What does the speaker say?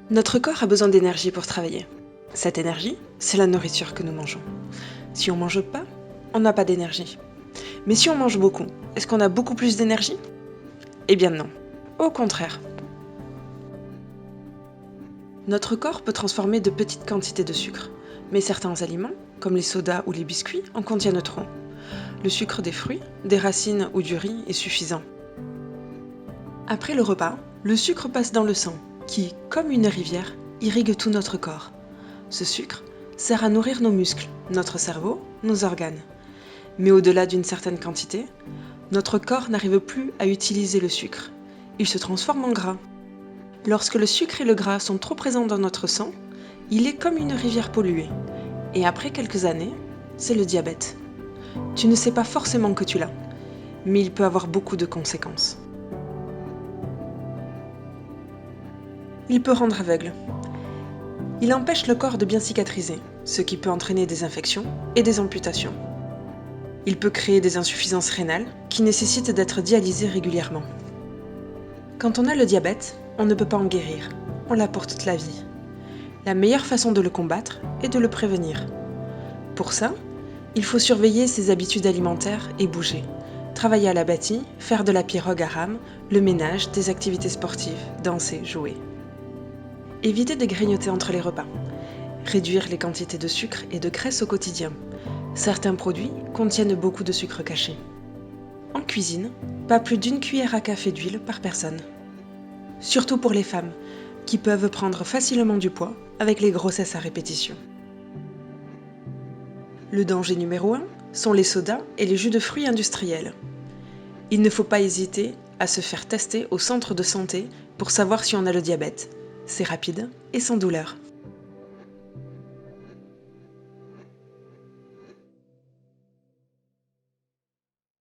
Notre corps a besoin d'énergie pour travailler. Cette énergie, c'est la nourriture que nous mangeons. Si on ne mange pas, on n'a pas d'énergie. Mais si on mange beaucoup, est-ce qu'on a beaucoup plus d'énergie? Eh bien non. Au contraire. Notre corps peut transformer de petites quantités de sucre, mais certains aliments, comme les sodas ou les biscuits, en contiennent trop. Le sucre des fruits, des racines ou du riz est suffisant. Après le repas, le sucre passe dans le sang, qui, comme une rivière, irrigue tout notre corps. Ce sucre sert à nourrir nos muscles, notre cerveau, nos organes. Mais au-delà d'une certaine quantité, notre corps n'arrive plus à utiliser le sucre. Il se transforme en gras. Lorsque le sucre et le gras sont trop présents dans notre sang, il est comme une rivière polluée. Et après quelques années, c'est le diabète. Tu ne sais pas forcément que tu l'as, mais il peut avoir beaucoup de conséquences. Il peut rendre aveugle. Il empêche le corps de bien cicatriser, ce qui peut entraîner des infections et des amputations. Il peut créer des insuffisances rénales qui nécessitent d'être dialysées régulièrement. Quand on a le diabète, on ne peut pas en guérir, on l'a pour toute la vie. La meilleure façon de le combattre est de le prévenir. Pour ça, il faut surveiller ses habitudes alimentaires et bouger. Travailler à la bâtie, faire de la pirogue à rame, le ménage, des activités sportives, danser, jouer. Éviter de grignoter entre les repas. Réduire les quantités de sucre et de graisse au quotidien. Certains produits contiennent beaucoup de sucre caché. En cuisine, pas plus d'1 cuillère à café d'huile par personne. Surtout pour les femmes, qui peuvent prendre facilement du poids avec les grossesses à répétition. Le danger numéro 1 sont les sodas et les jus de fruits industriels. Il ne faut pas hésiter à se faire tester au centre de santé pour savoir si on a le diabète. C'est rapide et sans douleur.